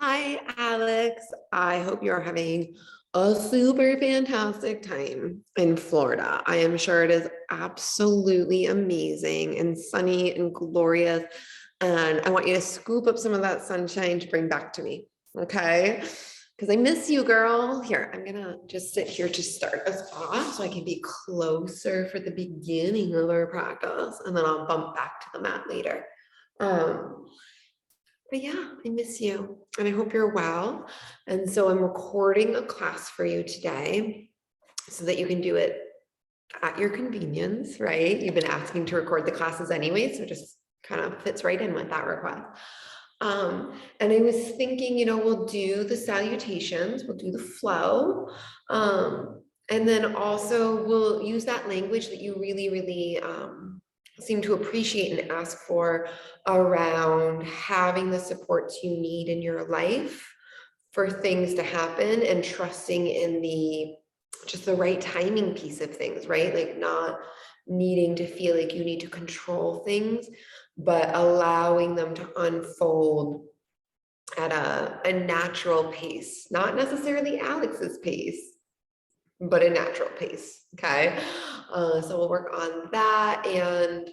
Hi, Alex. I hope you're having a super fantastic time in Florida. I am sure it is absolutely amazing and sunny and glorious. And I want you to scoop up some of that sunshine to bring back to me. Okay. Because I miss you, girl. Here, I'm going to just sit here to start us off so I can be closer for the beginning of our practice. And then I'll bump back to the mat later. But yeah, I miss you and I hope you're well. And so I'm recording a class for you today so that you can do it at your convenience, right? You've been asking to record the classes anyway, so it just kind of fits right in with that request. And I was thinking, we'll do the salutations, we'll do the flow. And then also we'll use that language that you really seem to appreciate and ask for around having the supports you need in your life for things to happen and trusting in just the right timing piece of things, right? Like not needing to feel like you need to control things, but allowing them to unfold at a natural pace, not necessarily Alex's pace, but a natural pace. Okay. So we'll work on that. And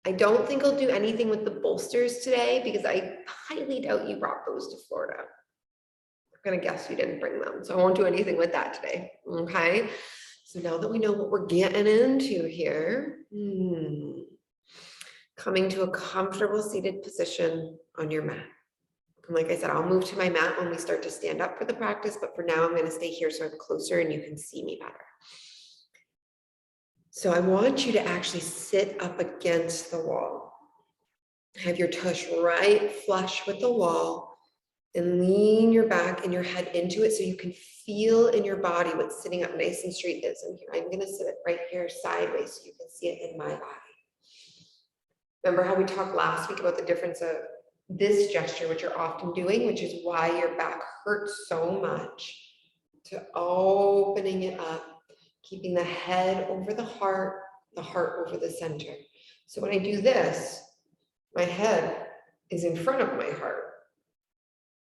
I don't think I'll do anything with the bolsters today because I highly doubt you brought those to Florida. I'm going to guess you didn't bring them. So I won't do anything with that today. Okay. So now that we know what we're getting into here, coming to a comfortable seated position on your mat. And like I said, I'll move to my mat when we start to stand up for the practice, but for now I'm going to stay here so I'm closer and you can see me better. So I want you to actually sit up against the wall. Have your tush right flush with the wall and lean your back and your head into it so you can feel in your body what's sitting up nice and straight is. And here, I'm going to sit it right here sideways so you can see it in my body. Remember how we talked last week about the difference of this gesture, which you're often doing, which is why your back hurts so much, to opening it up, keeping the head over the heart over the center. So when I do this, my head is in front of my heart,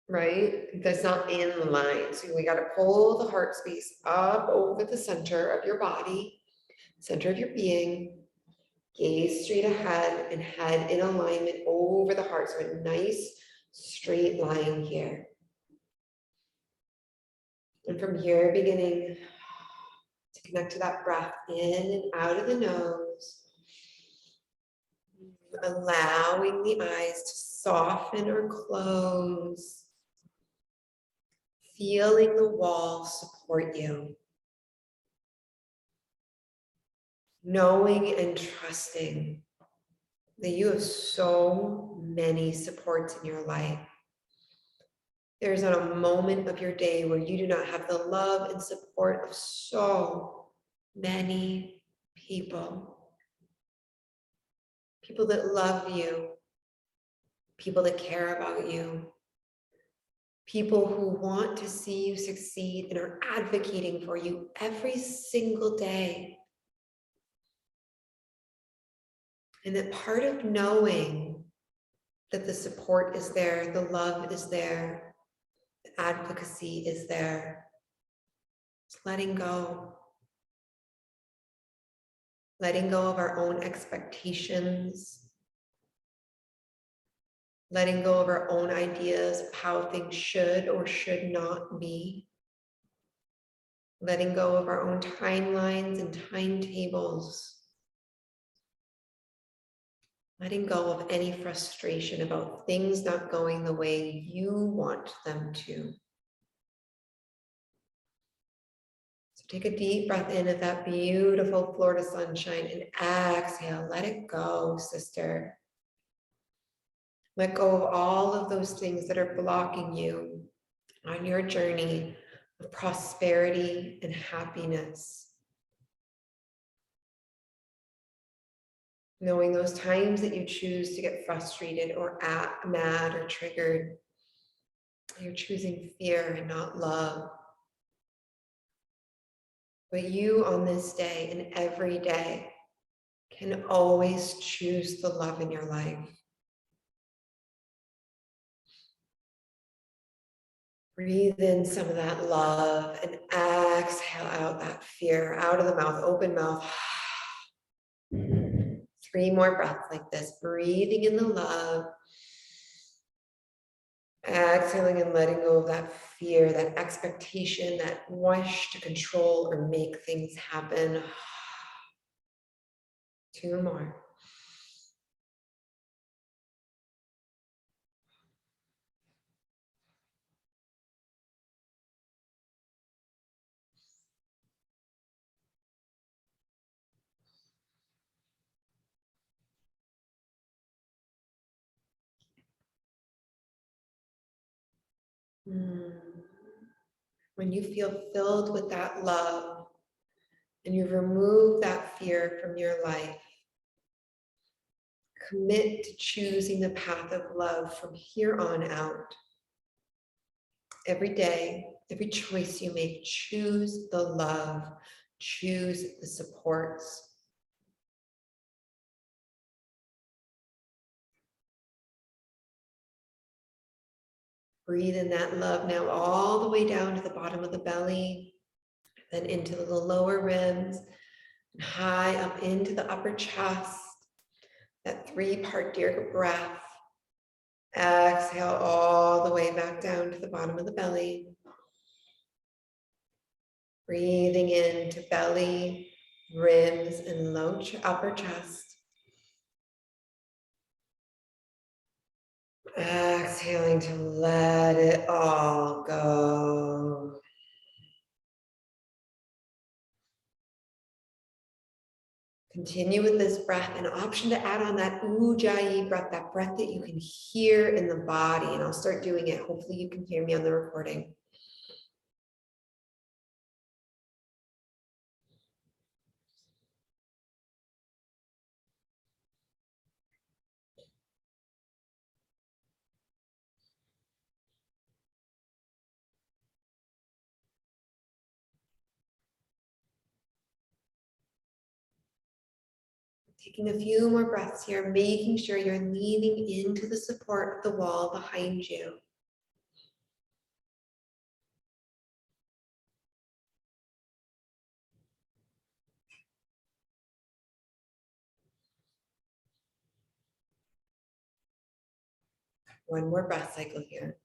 right? That's not in line. So we got to pull the heart space up over the center of your body, center of your being. Gaze straight ahead and head in alignment over the heart. So a nice straight line here. And from here, beginning to connect to that breath in and out of the nose. Allowing the eyes to soften or close. Feeling the wall support you. Knowing and trusting that you have so many supports in your life. There's not a moment of your day where you do not have the love and support of so many people. People that love you, people that care about you, people who want to see you succeed and are advocating for you every single day. And that part of knowing that the support is there, the love is there, the advocacy is there, it's letting go. Letting go of our own expectations, letting go of our own ideas of how things should or should not be, letting go of our own timelines and timetables, letting go of any frustration about things not going the way you want them to. So take a deep breath in of that beautiful Florida sunshine and exhale, let it go, sister. Let go of all of those things that are blocking you on your journey of prosperity and happiness. Knowing those times that you choose to get frustrated or mad or triggered, you're choosing fear and not love. But you on this day and every day can always choose the love in your life. Breathe in some of that love and exhale out that fear, out of the mouth, open mouth. 3 more breaths like this, breathing in the love, exhaling and letting go of that fear, that expectation, that wish to control or make things happen. 2 more. When you feel filled with that love and you've removed that fear from your life, commit to choosing the path of love from here on out. Every day, every choice you make, choose the love, choose the supports. Breathe in that love now all the way down to the bottom of the belly, then into the lower ribs, and high up into the upper chest. That 3-part Dirga breath. Exhale all the way back down to the bottom of the belly. Breathing into belly, ribs, and upper chest. Exhaling to let it all go. Continue with this breath. An option to add on that Ujjayi breath, that breath that you can hear in the body. And I'll start doing it. Hopefully you can hear me on the recording. Taking a few more breaths here, making sure you're leaning into the support of the wall behind you. One more breath cycle here.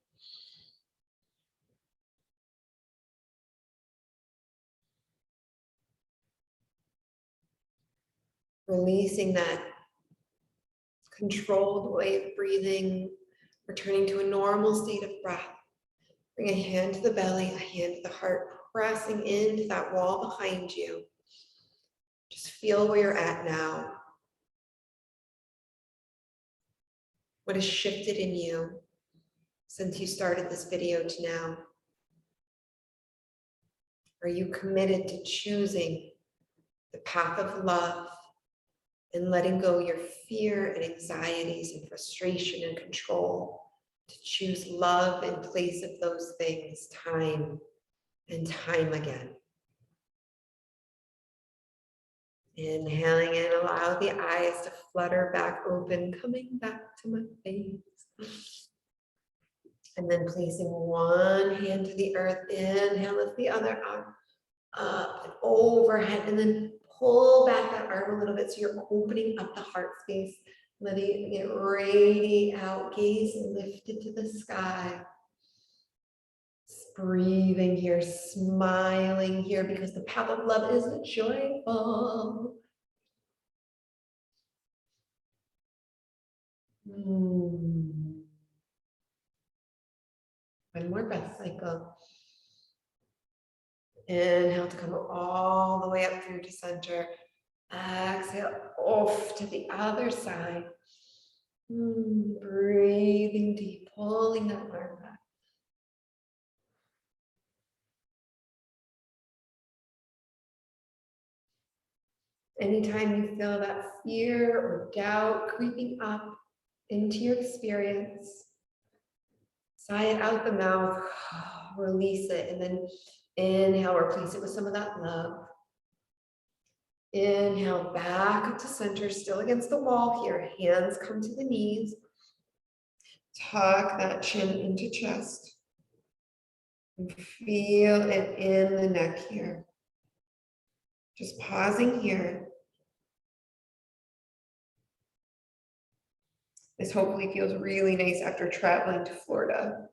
Releasing that controlled way of breathing, returning to a normal state of breath. Bring a hand to the belly, a hand to the heart, pressing into that wall behind you. Just feel where you're at now. What has shifted in you since you started this video to now? Are you committed to choosing the path of love and letting go your fear and anxieties and frustration and control to choose love in place of those things time and time again? Inhaling in, allow the eyes to flutter back open, coming back to my face. And then placing one hand to the earth, inhale, lift the other arm up and overhead, and then pull back that arm a little bit so you're opening up the heart space, letting it radiate out, gaze lifted to the sky. Just breathing here, smiling here, because the path of love is joyful. One more breath cycle. Inhale to come all the way up through to center. Exhale off to the other side. Breathing deep, pulling that arm back. Anytime you feel that fear or doubt creeping up into your experience, sigh it out the mouth, release it, and then inhale, replace it with some of that love. Inhale back up to center, still against the wall here. Hands come to the knees. Tuck that chin into chest. And feel it in the neck here. Just pausing here. This hopefully feels really nice after traveling to Florida.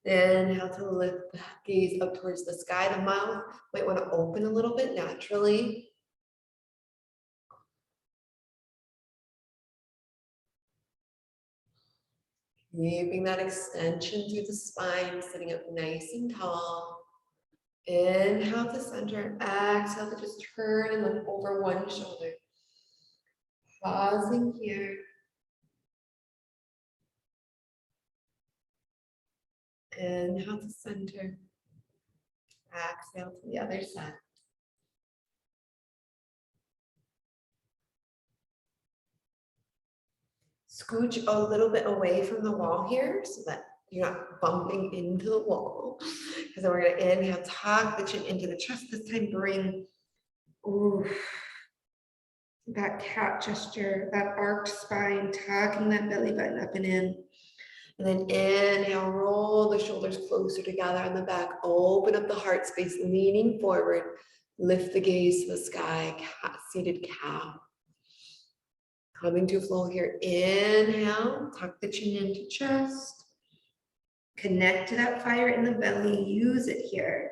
Inhale to lift the gaze up towards the sky. The mouth might want to open a little bit naturally. Keeping that extension through the spine, sitting up nice and tall. Inhale to center, exhale to just turn and look over one shoulder. Pausing here. Inhale to center. Exhale to the other side. Scooch a little bit away from the wall here so that you're not bumping into the wall. Because then we're going to inhale, tuck the chin into the chest. This time bring that cat gesture, that arched spine, tucking that belly button up and in. And then inhale, roll the shoulders closer together on the back. Open up the heart space, leaning forward. Lift the gaze to the sky, seated cow. Coming to flow here. Inhale, tuck the chin into chest. Connect to that fire in the belly. Use it here.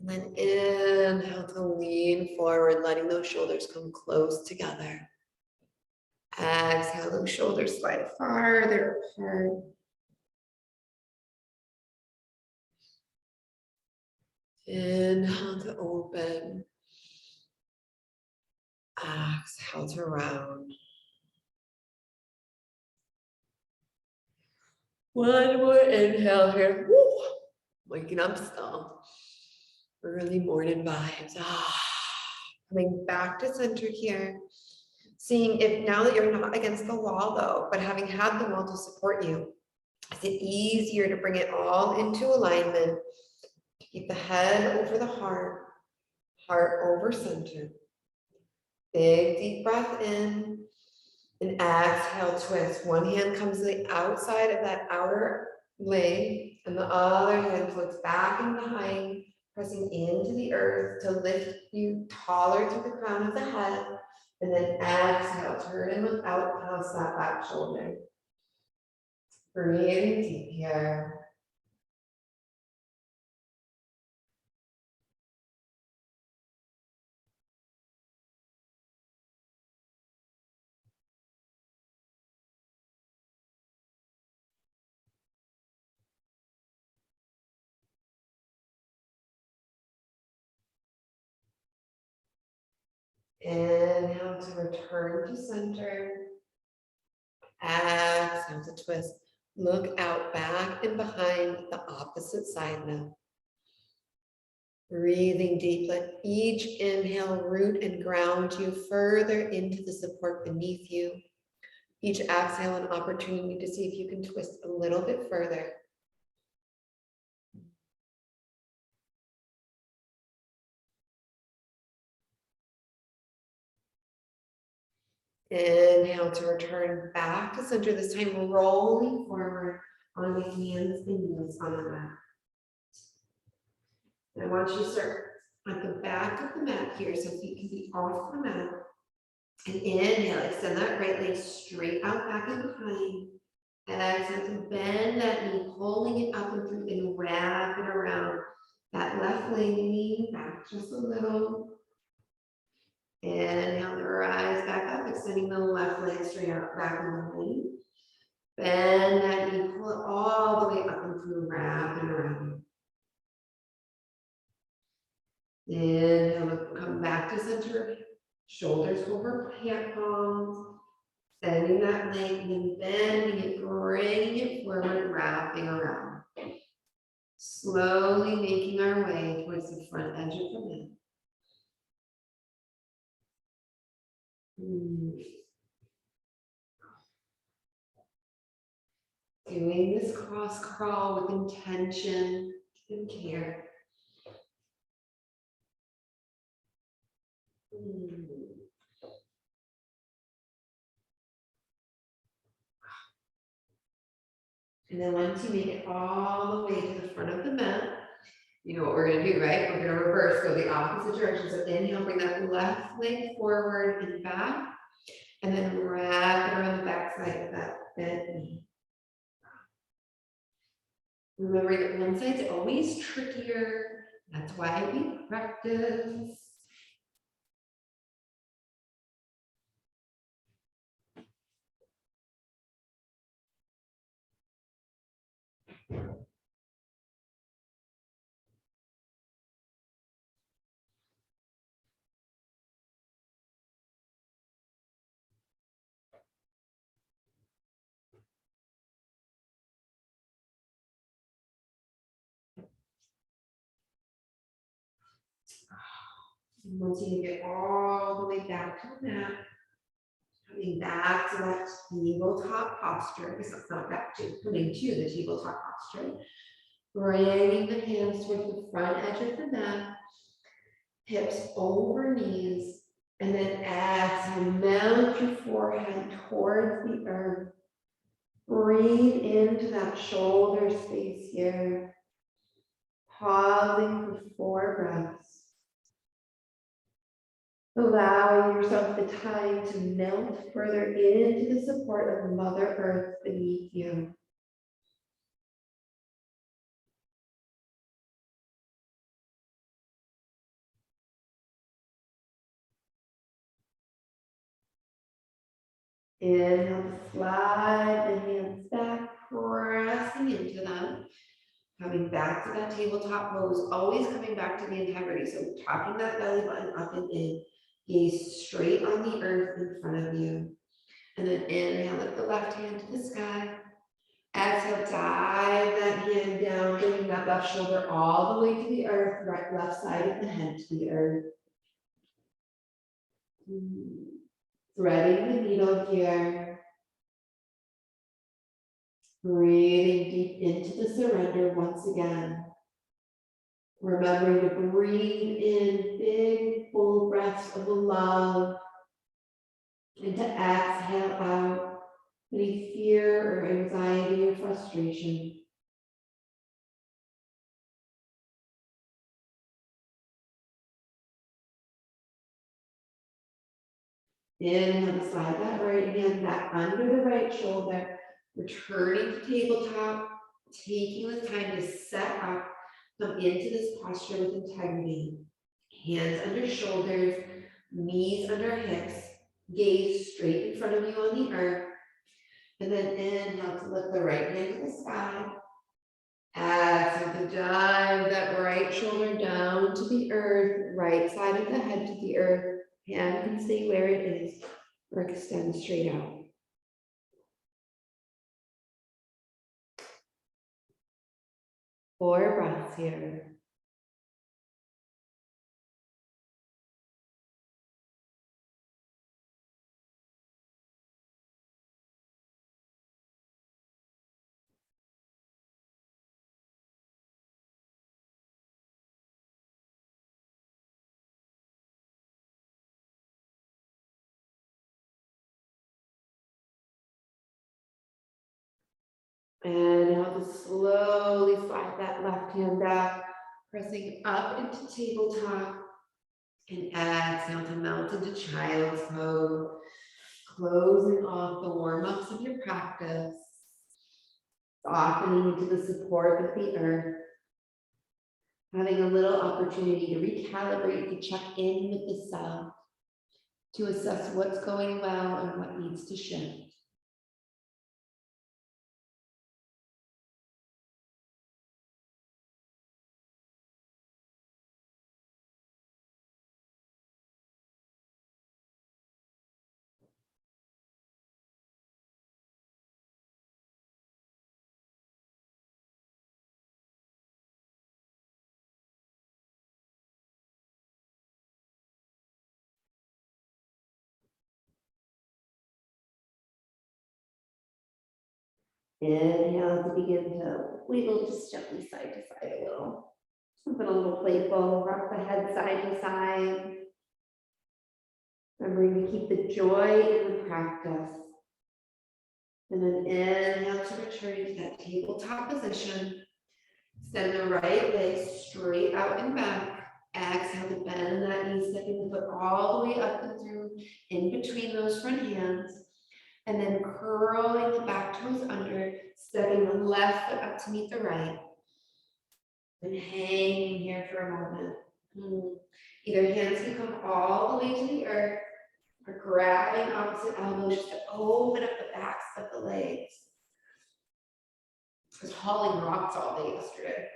And then inhale to lean forward, letting those shoulders come close together. Exhale, those shoulders slide farther apart. Inhale to open. Exhale to round. One more inhale here. Woo. Waking up still. Early morning vibes. Coming back to center here. Seeing if now that you're not against the wall though, but having had the wall to support you, is it easier to bring it all into alignment? Keep the head over the heart, heart over center. Big deep breath in. And exhale, twist. One hand comes to the outside of that outer leg, and the other hand floats back and behind, pressing into the earth to lift you taller to the crown of the head. And then exhale, turn and look out past that back shoulder. Breathing deep here. Inhale to return to center. Exhale to twist. Look out back and behind the opposite side now. Breathing deep, let each inhale root and ground you further into the support beneath you. Each exhale an opportunity to see if you can twist a little bit further. Inhale to return back to center, this time rolling forward on the hands and knees on the mat. And I want you to start at the back of the mat here, so feet can be off the mat. And inhale, extend that right leg straight out back and behind. Exhale to bend that knee, pulling it up and through and wrap it around. That left leg, lean back just a little. Inhale to rise back up, extending the left leg straight out back and behind. Bend that knee, pull it all the way up and through, wrap it around. Inhale, come back to center, shoulders over palms. Bending that leg and then bending it, bringing it forward, wrapping around. Slowly making our way towards the front edge of the mat. Doing this cross crawl with intention and care. And then once you make it all the way to the front of the mat, you know what we're gonna do, right? We're gonna reverse, go the opposite direction. So inhale, bring that left leg forward and back, and then wrap it around the back side of that bent knee. Remembering that one side's always trickier. That's why we practice. And once you get all the way back to the mat, coming back to that tabletop posture, because it's not back to, coming to the tabletop posture. Bringing the hands towards the front edge of the mat, hips over knees, and then exhale, mount your forehead towards the earth. Breathe into that shoulder space here. Pausing for 4 breaths. Allowing yourself the time to melt further into the support of Mother Earth beneath you. Inhale to slide the hands back, pressing into them. Coming back to that tabletop pose, always coming back to the integrity. So tucking that belly button up and in, gaze straight on the earth in front of you. And then inhale, lift the left hand to the sky. Exhale, dive that hand down, bringing that left shoulder all the way to the earth, right, left side of the head to the earth. Threading the needle here. Breathing deep into the surrender once again. Remembering to breathe in big, full breaths of love. And to exhale out any fear or anxiety or frustration. Inhale to slide that right hand back under the right shoulder. Returning to tabletop, taking the time to set up, come into this posture with integrity. Hands under shoulders, knees under hips, gaze straight in front of you on the earth. And then inhale to lift the right hand to the sky. Exhale to dive that right shoulder down to the earth, right side of the head to the earth. Hand can stay where it is or extend straight out. Four breaths here. And now just slowly slide that left hand back, pressing up into tabletop. And exhale to melt into child's pose. Closing off the warm-ups of your practice. Softening into the support of the earth. Having a little opportunity to recalibrate, to check in with the self, to assess what's going well and what needs to shift. Inhale to begin to wiggle just gently side to side a little. Something a little playful, rock the head side to side. Remembering to keep the joy in the practice. And then inhale to return to that tabletop position. Send the right leg straight out and back. Exhale to bend that knee, stepping the foot all the way up and through in between those front hands. And then curling the back toes under, stepping the left foot up to meet the right. And hanging here for a moment. Either hands can come all the way to the earth, or grabbing opposite elbows just to open up the backs of the legs. I was hauling rocks all day yesterday.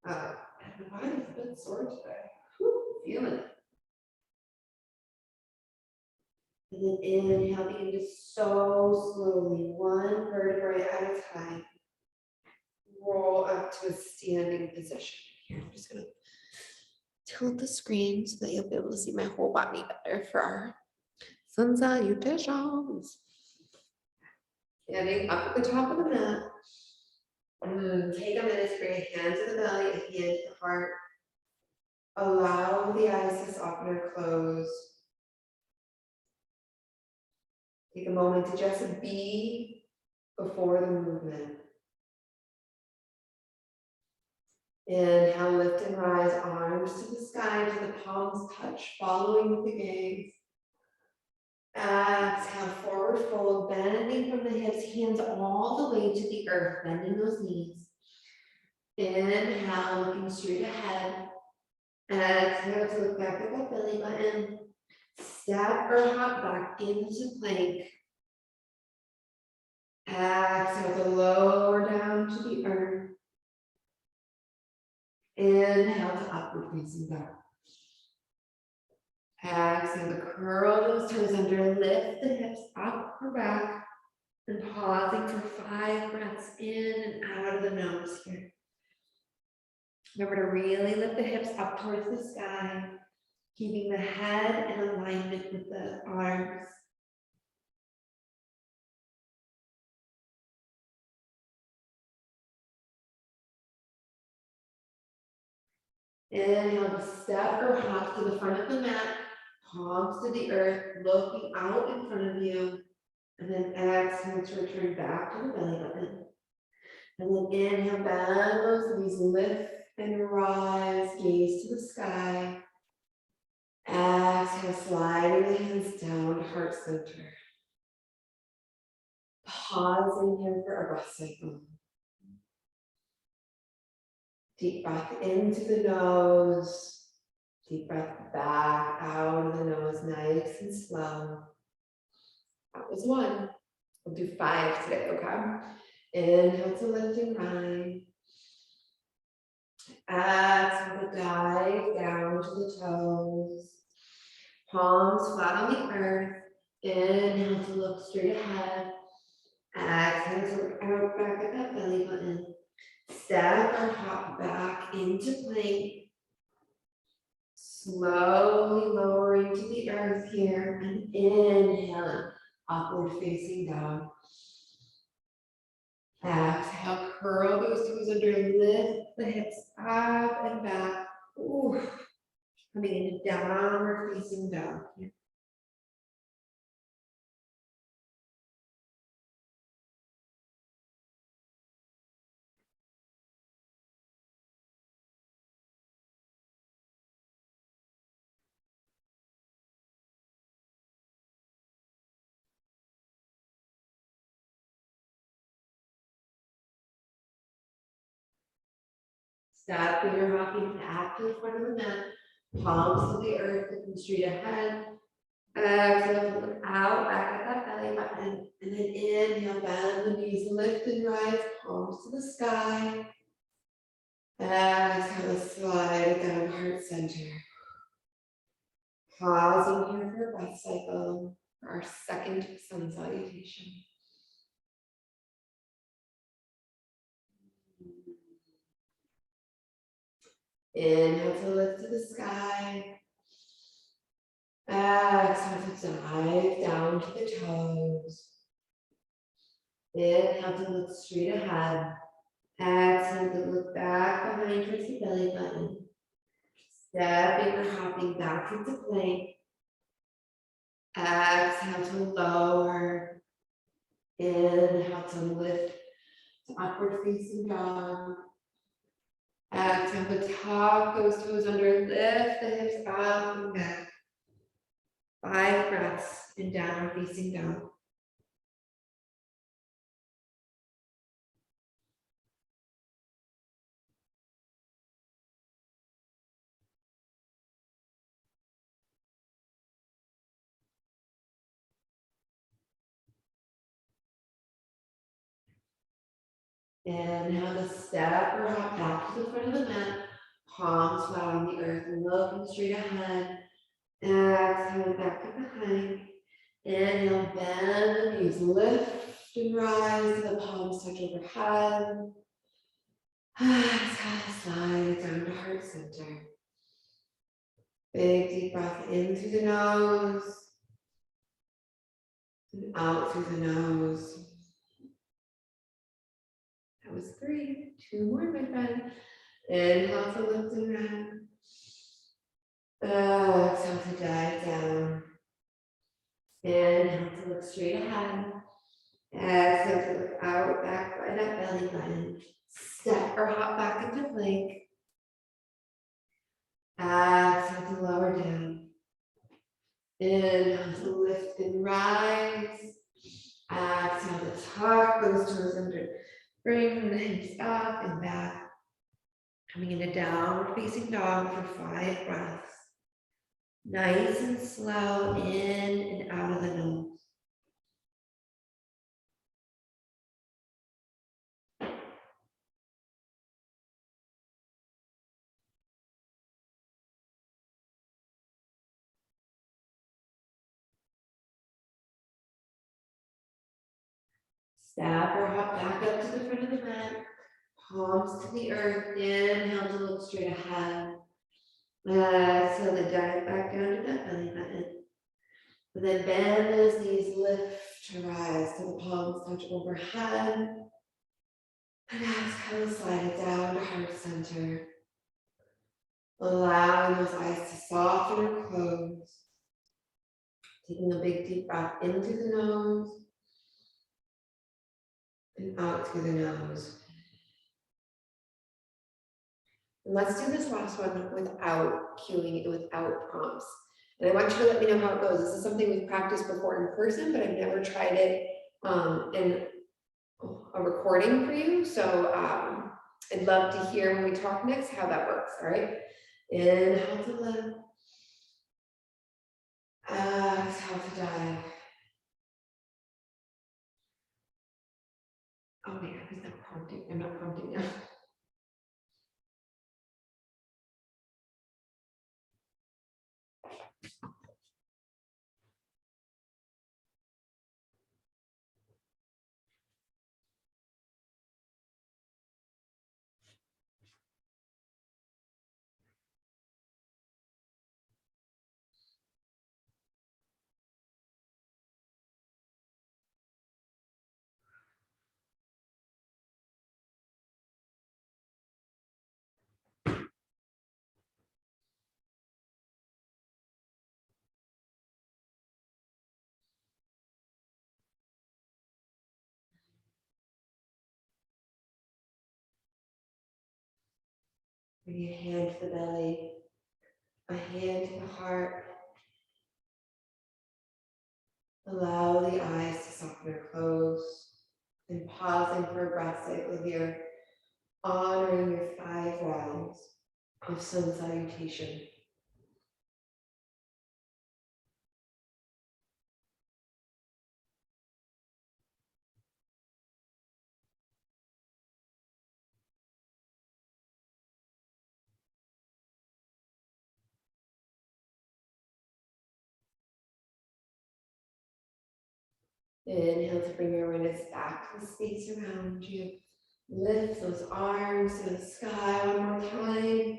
And my body's a bit sore today. Whew, feeling it. And then inhale, begin to so slowly, one vertebrae at a time, roll up to a standing position. Here, I'm just gonna tilt the screen so that you'll be able to see my whole body better for our Sun Salutations. Standing up at the top of the mat. Take a minute to bring a hand to the belly, a hand to the heart. Allow the eyes to soften or close. Take a moment to just be before the movement. Inhale, lift and rise, arms to the sky, to the palms touch, following with the gaze. Exhale, forward fold, bending from the hips, hands all the way to the earth, bending those knees. Inhale, looking straight ahead. Exhale to look back at that belly button. Step or hop back into plank. Exhale to lower down to the earth. Inhale to upward facing dog. Exhale to curl those toes under, lift the hips up or back, and pausing for 5 breaths in and out of the nose here. Remember to really lift the hips up towards the sky, keeping the head in alignment with the arms. Inhale to step or hop to the front of the mat, palms to the earth, looking out in front of you. And then exhale to return back to the belly button. And then inhale, bend those knees, lift and rise, gaze to the sky. Exhale, sliding the hands down to heart center. Pausing here for a breath cycle. Deep breath into the nose. Deep breath back out of the nose, nice and slow. That was 1. We'll do 5 today, okay? Inhale to lift and rise. Exhale to dive down to the toes. Palms flat on the earth. Inhale to look straight ahead. Exhale to look out back at that belly button. Step or hop back into plank. Slowly lowering to the earth here, and inhale, upward facing dog. Exhale, curl those toes under, lift the hips up and back. Ooh. Coming into downward facing dog here. Step when you're hopping back to the front of the mat, palms to the earth, looking straight ahead. Exhale, look out back at that belly button, and then inhale, bend the knees, lift and rise, palms to the sky. Exhale, slide down heart center. Pausing here for a breath cycle for our second sun salutation. Inhale to lift to the sky. Exhale to dive down to the toes. Inhale to look straight ahead. Exhale to look back behind towards the belly button. Stepping or hopping back into plank. Exhale to lower. Inhale to lift to upward facing dog. Exhale to tuck those toes under, lift the hips up and back. 5 breaths in downward facing dog. Inhale to step or hop back to the front of the mat, palms flat on the earth, looking straight ahead. Exhale back up behind. Inhale, bend the knees, lift and rise to the palms touch overhead. Exhale, slide down to heart center. Big deep breath in through the nose and out through the nose. That was 3. 2 more, my friend. Inhale to lift and round. Exhale to dive down. Inhale to look straight ahead. Exhale to look out, back by that belly button. Step or hop back into plank. Exhale to lower down. Inhale to lift and rise. Exhale to tuck those toes under. Bring the hips up and back. Coming into downward facing dog for 5 breaths. Nice and slow, in and out of the nose. Step or hop back up to the front of the mat. Palms to the earth. Inhale to look straight ahead. Exhale to dive back down to that belly button. And then bend those knees, lift to rise to the palms touch overhead. And exhale to slide it down to heart center. Allowing those eyes to soften or close. Taking a big deep breath in through the nose and out through the nose. And let's do this last one without cueing, without prompts. And I want you to let me know how it goes. This is something we've practiced before in person, but I've never tried it in a recording for you. So I'd love to hear when we talk next how that works, all right? Inhale to lift. Exhale to dive. Oh wait, I was not prompting. I'm not prompting now. Bring a hand to the belly, a hand to the heart. Allow the eyes to soften or close. And pausing for a breath cycle here, honoring your 5 rounds of Sun Salutation. Inhale to bring your awareness back to the space around you. Lift those arms to the sky one more time.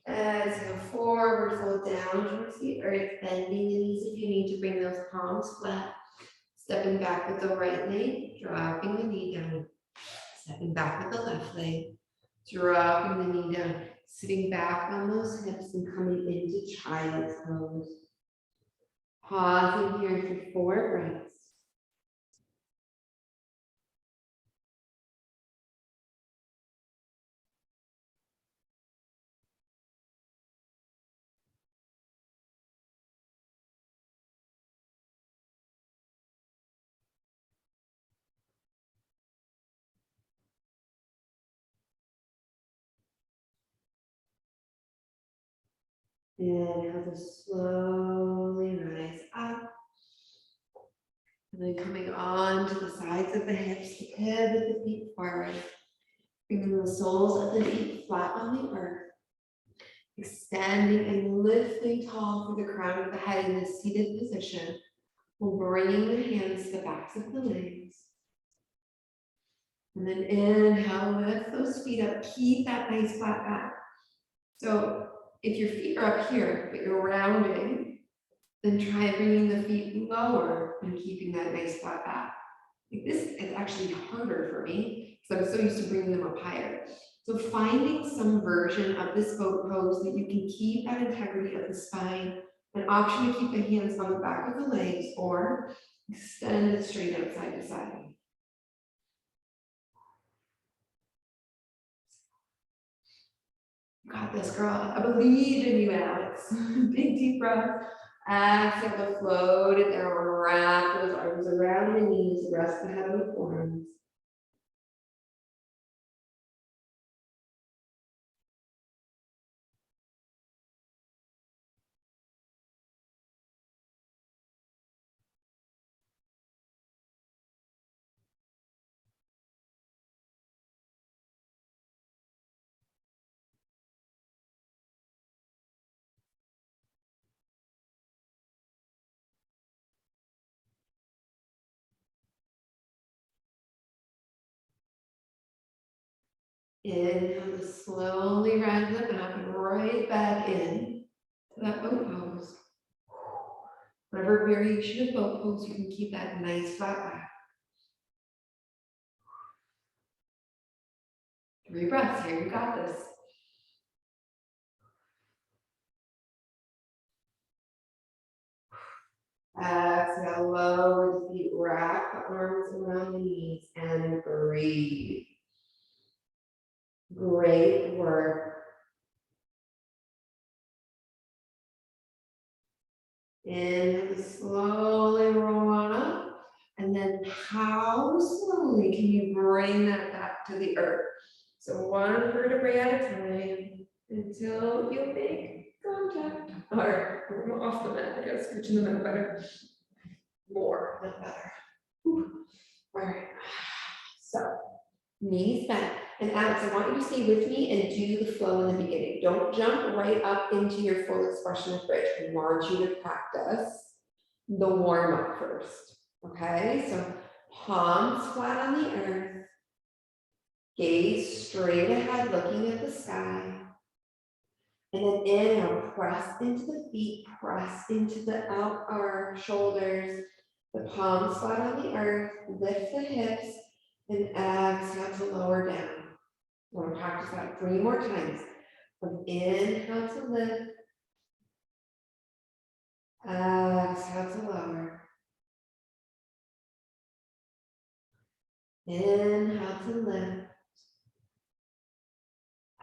Exhale forward, fold down towards the earth, bending the knees if you need to bring those palms flat. Stepping back with the right leg, dropping the knee down. Stepping back with the left leg, dropping the knee down. Sitting back on those hips and coming into child's pose. Pausing here for 4 breaths. Inhale to slowly rise up. And then coming on to the sides of the hips to pivot the feet forward. Bringing the soles of the feet flat on the earth. Extending and lifting tall through the crown of the head in this seated position. While bringing the hands to the backs of the legs. And then inhale, lift those feet up. Keep that nice flat back. So if your feet are up here, but you're rounding, then try bringing the feet lower and keeping that nice flat back. Like this is actually harder for me because I'm so used to bringing them up higher. So finding some version of this boat pose that you can keep that integrity of the spine, an option to keep the hands on the back of the legs or extend it straight out side to side. You got this, girl. I believe in you, Alex. Big deep breath. Exhale to float it down. Wrap those arms around the knees. Rest the head on the forearms. Inhale to slowly rise them up and right back in to that boat pose. Whatever variation of boat pose, you can keep that nice flat back. 3 breaths here, you got this. Exhale, lower the feet, wrap the arms around the knees and breathe. Great work. Inhale to slowly roll on up. And then how slowly can you bring that back to the earth? So 1 vertebrae at a time until you make contact. All right, we're off the mat. I gotta scooch in the middle better. More, not better. Whew. All right, so knees bent. And Alex, I want you to stay with me and do the flow in the beginning. Don't jump right up into your full expression of bridge. I want you to practice the warm up first. Okay, so palms flat on the earth, gaze straight ahead, looking at the sky. And then inhale, press into the feet, press into the out arm, shoulders, the palms flat on the earth, lift the hips, and exhale to lower down. I want to practice that 3 more times. Inhale to lift, exhale to lower. Inhale to lift,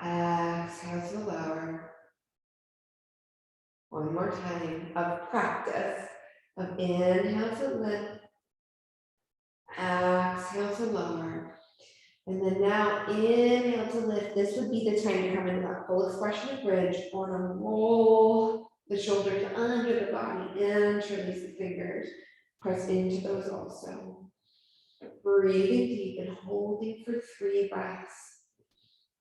exhale to lower. 1 more time of practice of inhale to lift, exhale to lower. And then now inhale to lift. This would be the time to come into that full expression of bridge. I want to roll the shoulders under the body, interlace the fingers, press into those also. Breathing deep and holding for 3 breaths.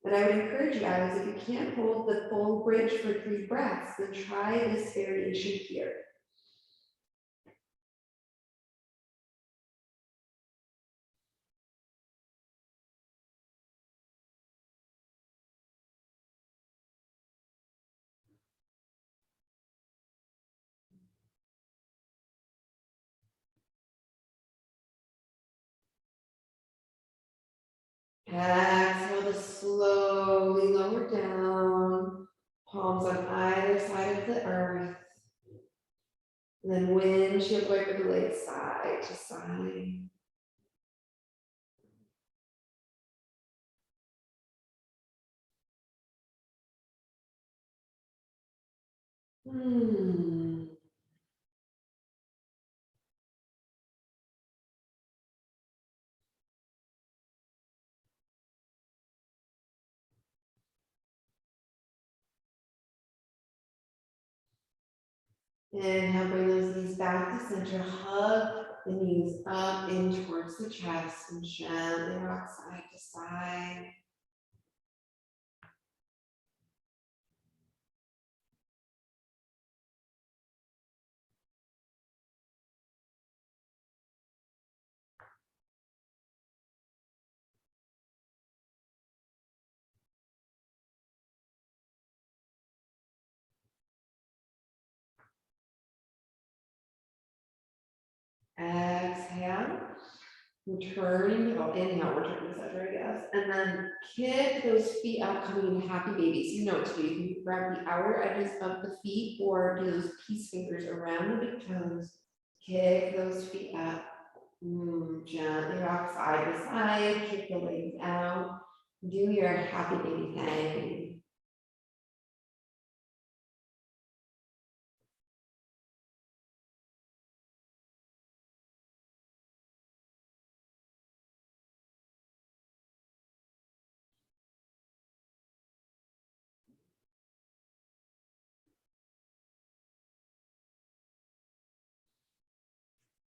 And I would encourage you guys, if you can't hold the full bridge for 3 breaths, then try this variation here. Exhale to slowly lower down, palms on either side of the earth. And then windshield wiper the legs side to side. Inhale, bring those knees back to center. Hug the knees up in towards the chest and gently rock side to side. Exhale. Returning, inhale, return to center, I guess. And then kick those feet out, coming into happy babies. You know what to do. You can grab the outer edges of the feet or do those peace fingers around the big toes. Kick those feet up. Gently rock side to side. Kick the legs out. Do your happy baby thing.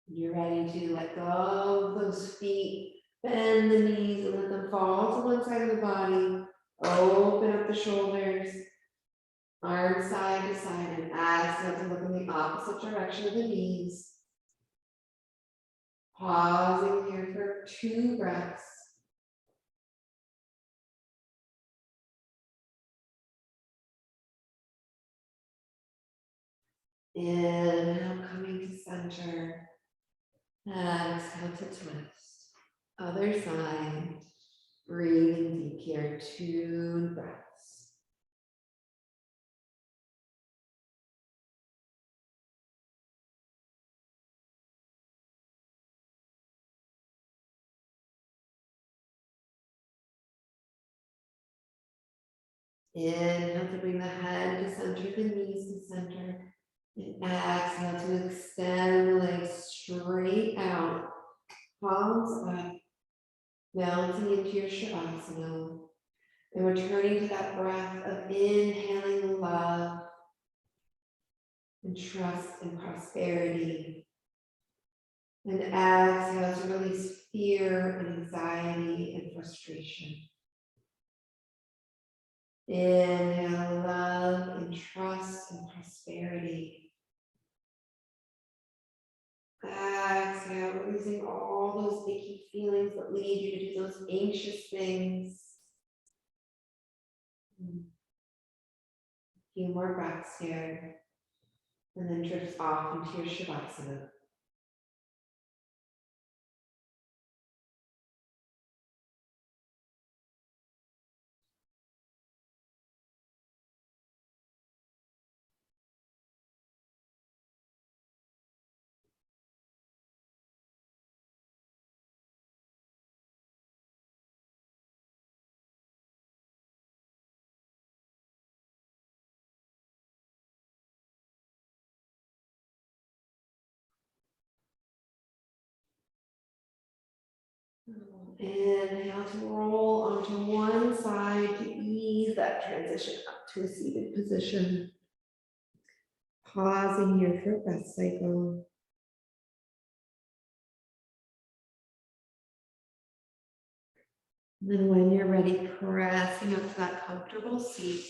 You're ready to let go of those feet, bend the knees and let them fall to one side of the body. Open up the shoulders, arms side to side, and exhale to look in the opposite direction of the knees. Pausing here for 2 breaths. Inhale, coming to center. Exhale to twist. Other side. Breathing deep here, 2 breaths. Inhale to bring the head to center, the knees to center. And exhale to extend the legs straight out. Palms up. Mounting into your Shavasana. And returning to that breath of inhaling love and trust and prosperity. And exhale to release fear and anxiety and frustration. Inhale love and trust and prosperity. Exhale, releasing all those icky feelings that lead you to do those anxious things. A few more breaths here. And then drift off into your Shavasana. Inhale to roll onto one side to ease that transition up to a seated position. Pausing here for a breath cycle. And then when you're ready, pressing up to that comfortable seat.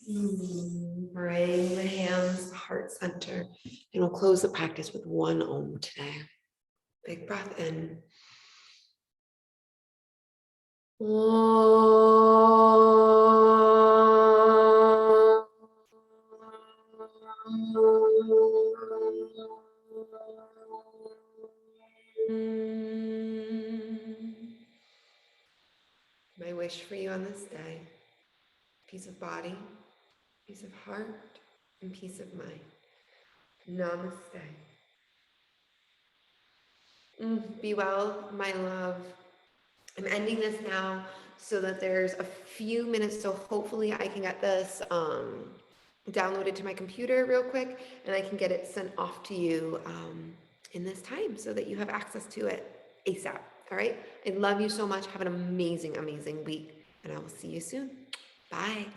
Bring the hands to heart center. And we'll close the practice with one Om today. Big breath in. My wish for you on this day, peace of body, peace of heart, and peace of mind. Namaste. Be well, my love. I'm ending this now so that there's a few minutes, so hopefully I can get this downloaded to my computer real quick and I can get it sent off to you in this time so that you have access to it ASAP. All right. I love you so much. Have an amazing, amazing week and I will see you soon. Bye.